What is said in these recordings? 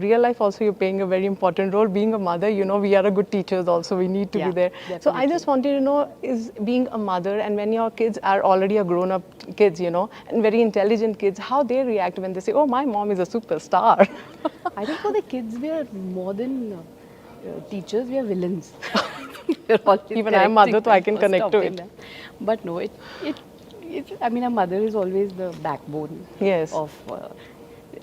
real life also you're playing a very important role. Being a mother, we are a good teachers also. We need to be there. Definitely. So I just wanted to know, is being a mother and when your kids are already a grown-up kids, and very intelligent kids, how they react when they say, oh, my mom is a superstar. I think for the kids, we are more than teachers, we are villains. We're always Even I'm mother, so correcting I can them or connect to stopping it. them. But no, I mean, a mother is always the backbone Yes. of,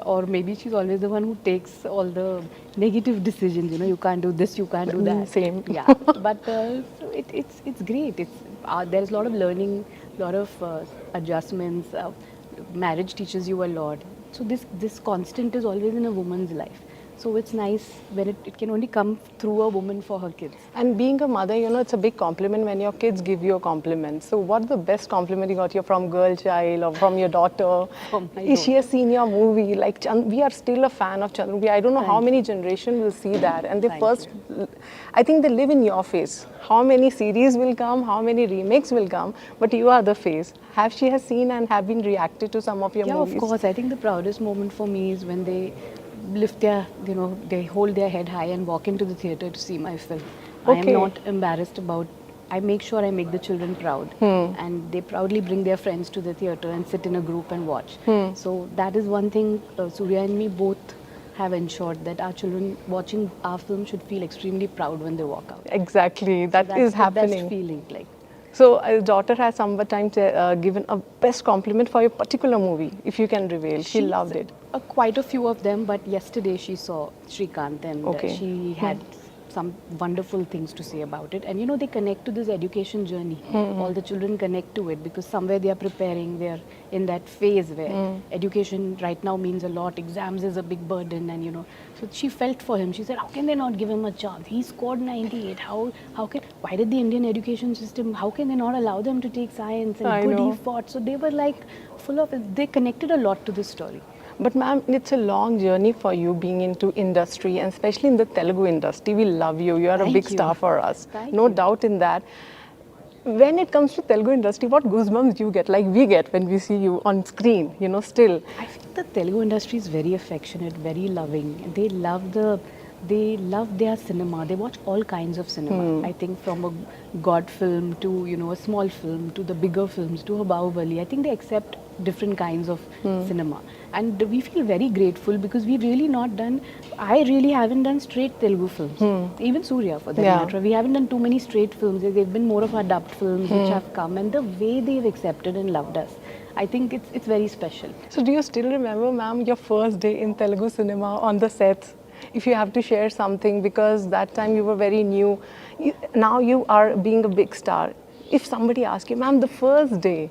or maybe she's always the one who takes all the negative decisions. You can't do this, you can't do that. Same. Yeah, but so it's great. There's a lot of learning, a lot of adjustments. Marriage teaches you a lot. So this constant is always in a woman's life. So it's nice when it can only come through a woman for her kids. And being a mother, it's a big compliment when your kids give you a compliment. So what's the best compliment you got here from girl child or from your daughter? From my Is she has seen your movie? Like, we are still a fan of Chandramukhi. I don't know how many generations will see that. And they I think they live in your face. How many series will come, how many remakes will come, but you are the face. She has seen and have been reacted to some of your movies? Yeah, of course. I think the proudest moment for me is when they lift their, they hold their head high and walk into the theatre to see my film. I am not embarrassed about, I make sure I make the children proud. And they proudly bring their friends to the theatre and sit in a group and watch. So that is one thing Surya and me both have ensured, that our children watching our film should feel extremely proud when they walk out. Exactly, that That's is the happening. best feeling, like. So, a daughter has sometimes given a best compliment for your particular movie, if you can reveal. She loved it. Quite a few of them, but yesterday she saw Shrikant and she had some wonderful things to say about it. And they connect to this education journey. All the children connect to it because somewhere they are preparing, they are in that phase where education right now means a lot. Exams is a big burden, and so she felt for him. She said, how can they not give him a chance? He scored 98. Why did the Indian education system, how can they not allow them to take science? And he fought. So they were like full of it. They connected a lot to this story. But ma'am, it's a long journey for you being into industry, and especially in the Telugu industry. We love you. You are a big star for us. No doubt in that. When it comes to Telugu industry, what goosebumps you get, like we get when we see you on screen, still? I think the Telugu industry is very affectionate, very loving. They love their cinema. They watch all kinds of cinema. I think from a God film to, a small film to the bigger films to a Bahubali. I think they accept different kinds of cinema. And we feel very grateful because we've really not done, I really haven't done straight Telugu films. Even Surya for that matter. We haven't done too many straight films. They've been more of our dubbed films which have come, and the way they've accepted and loved us, I think it's very special. So do you still remember, ma'am, your first day in Telugu cinema on the sets? If you have to share something, because that time you were very new. Now you are being a big star. If somebody asks you, ma'am, the first day,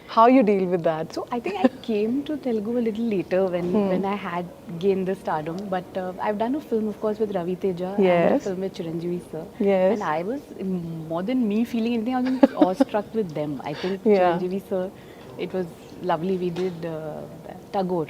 how you deal with that? So I think I came to Telugu a little later when I had gained the stardom. But I've done a film, of course, with Ravi Teja and a film with Chiranjeevi sir. Yes. And I was, more than me feeling anything, I was awestruck with them. I think Chiranjeevi sir, it was lovely. We did Tagore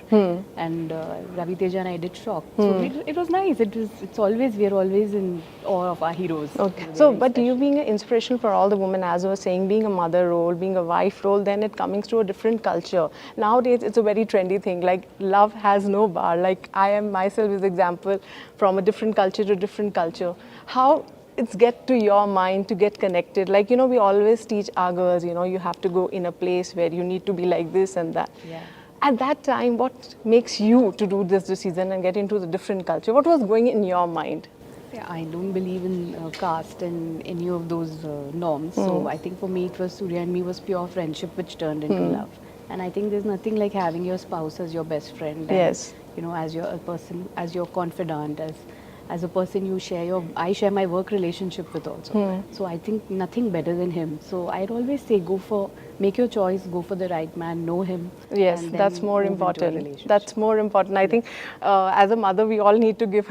and Ravi Teja and I did Shock. So it was nice. We're always in awe of our heroes. Okay. So, but you being an inspiration for all the women, as I was saying, being a mother role, being a wife role, then it coming to a different culture. Nowadays, it's a very trendy thing. Like, love has no bar. Like, I am myself is example from a different culture to different culture. How it's get to your mind to get connected. Like, we always teach our girls, you have to go in a place where you need to be like this and that. Yeah. At that time, what makes you to do this decision and get into the different culture? What was going in your mind? Yeah, I don't believe in caste and any of those norms. So I think for me, it was Surya and me was pure friendship which turned into love. And I think there's nothing like having your spouse as your best friend. Yes. And, as your person, as your confidant, as a person I share my work relationship with also. So I think nothing better than him. So I'd always say make your choice, go for the right man, know him. Yes, that's more important. That's more important. I think as a mother, we all need to give,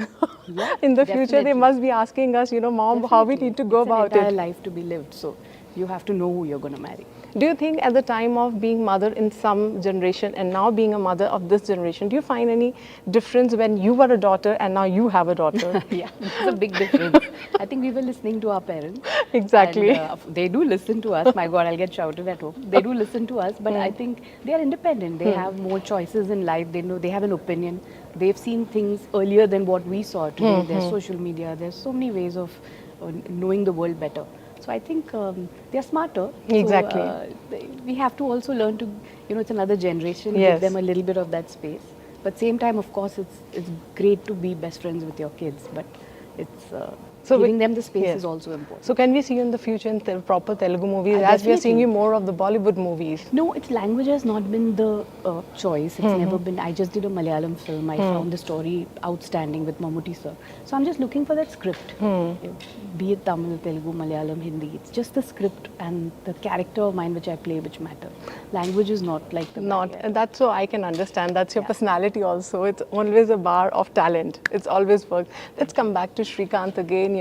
in the future, they must be asking us, Mom, how we need to go about it. It's an entire life to be lived. So you have to know who you're going to marry. Do you think at the time of being mother in some generation and now being a mother of this generation, do you find any difference when you were a daughter and now you have a daughter? Yeah, there's a big difference. I think we were listening to our parents. Exactly. And they do listen to us. My God, I'll get shouted at home. They do listen to us, but I think they are independent. They have more choices in life. They know they have an opinion. They've seen things earlier than what we saw today. There's social media. There's so many ways of knowing the world better. So I think they're smarter. Exactly. So we have to also learn to, it's another generation. Yes. Give them a little bit of that space. But same time, of course, it's great to be best friends with your kids. But it's giving them the space is also important. So can we see you in the future in proper Telugu movies as we are seeing you more of the Bollywood movies? No, its language has not been the choice. It's never been. I just did a Malayalam film. I found the story outstanding with Mammootty sir. So I'm just looking for that script. Be it Tamil, Telugu, Malayalam, Hindi. It's just the script and the character of mine which I play which matter. Language is not like the Not, and that's so I can understand. That's your personality also. It's always a bar of talent. It's always worked. Let's come back to Srikanth again.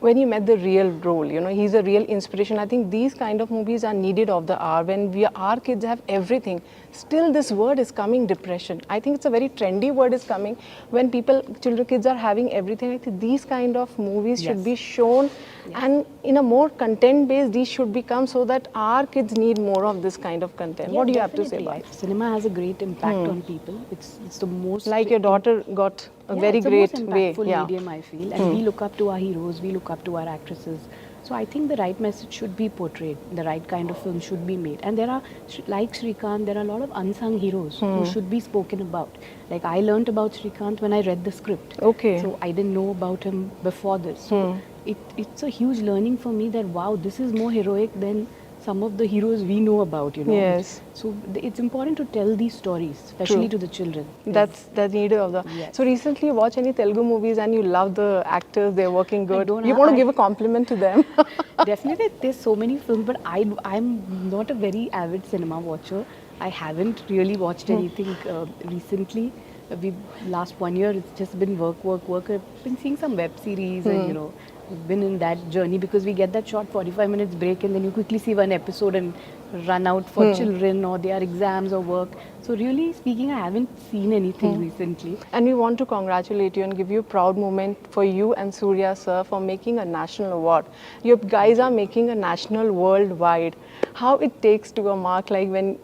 When you met the real role, he's a real inspiration. I think these kind of movies are needed of the hour when our kids have everything. Still this word is coming, depression. I think it's a very trendy word is coming when kids are having everything. I think these kind of movies should be shown and in a more content based, these should become so that our kids need more of this kind of content. What do you have to say about it? Cinema has a great impact on people. It's the most... Like your daughter got a very great it's the most way. impactful medium, I feel. And we look up to our heroes, we look up to our actresses. So I think the right message should be portrayed, the right kind of film should be made. And there are, like Srikanth, there are a lot of unsung heroes who should be spoken about. Like I learnt about Srikanth when I read the script. Okay. So I didn't know about him before this. So it's a huge learning for me that wow, this is more heroic than some of the heroes we know about, Yes. So it's important to tell these stories, especially to the children. That's needed of the. Yes. So recently you watch any Telugu movies and you love the actors, they're working good. don't You have- want to give a compliment to them. Definitely, there's so many films, but I'm not a very avid cinema watcher. I haven't really watched anything recently. Last 1 year, it's just been work. I've been seeing some web series and, we've been in that journey because we get that short 45 minutes break and then you quickly see one episode and run out for children or their exams or work. So really speaking, I haven't seen anything recently. And we want to congratulate you and give you a proud moment for you and Surya sir for making a national award. You guys are making a national worldwide. How it takes to a mark like when,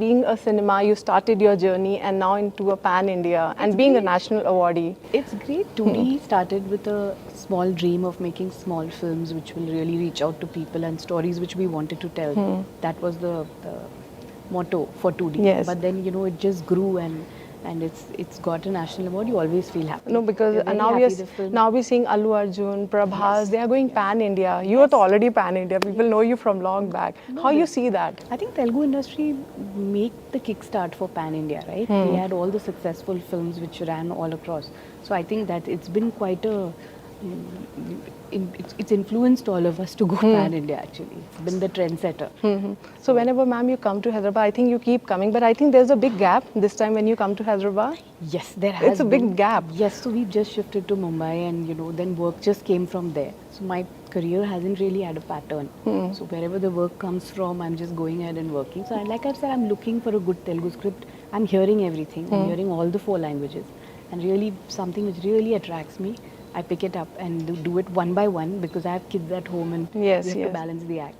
being a cinema, you started your journey and now into a pan-India and being a national awardee. It's great. 2D started with a small dream of making small films which will really reach out to people and stories which we wanted to tell. That was the motto for 2D. Yes. But then, it just grew and it's got a national award. You always feel happy. No, because You're very now happy we're seeing Allu Arjun, Prabhas, they are going pan-India. You are already pan-India. People know you from long back. How you see that? I think Telugu industry make the kickstart for pan-India, right? We had all the successful films which ran all across. So I think that it's been quite a... It's influenced all of us to go pan-India actually. It's been the trendsetter. So whenever, ma'am, you come to Hyderabad, I think you keep coming, but I think there's a big gap this time when you come to Hyderabad. Yes, there has It's a big gap. Yes, so we've just shifted to Mumbai and, then work just came from there. So my career hasn't really had a pattern. So wherever the work comes from, I'm just going ahead and working. So like I've said, I'm looking for a good Telugu script. I'm hearing everything. I'm hearing all the 4 languages. And really something which really attracts me, I pick it up and do it one by one because I have kids at home and we have to balance the act.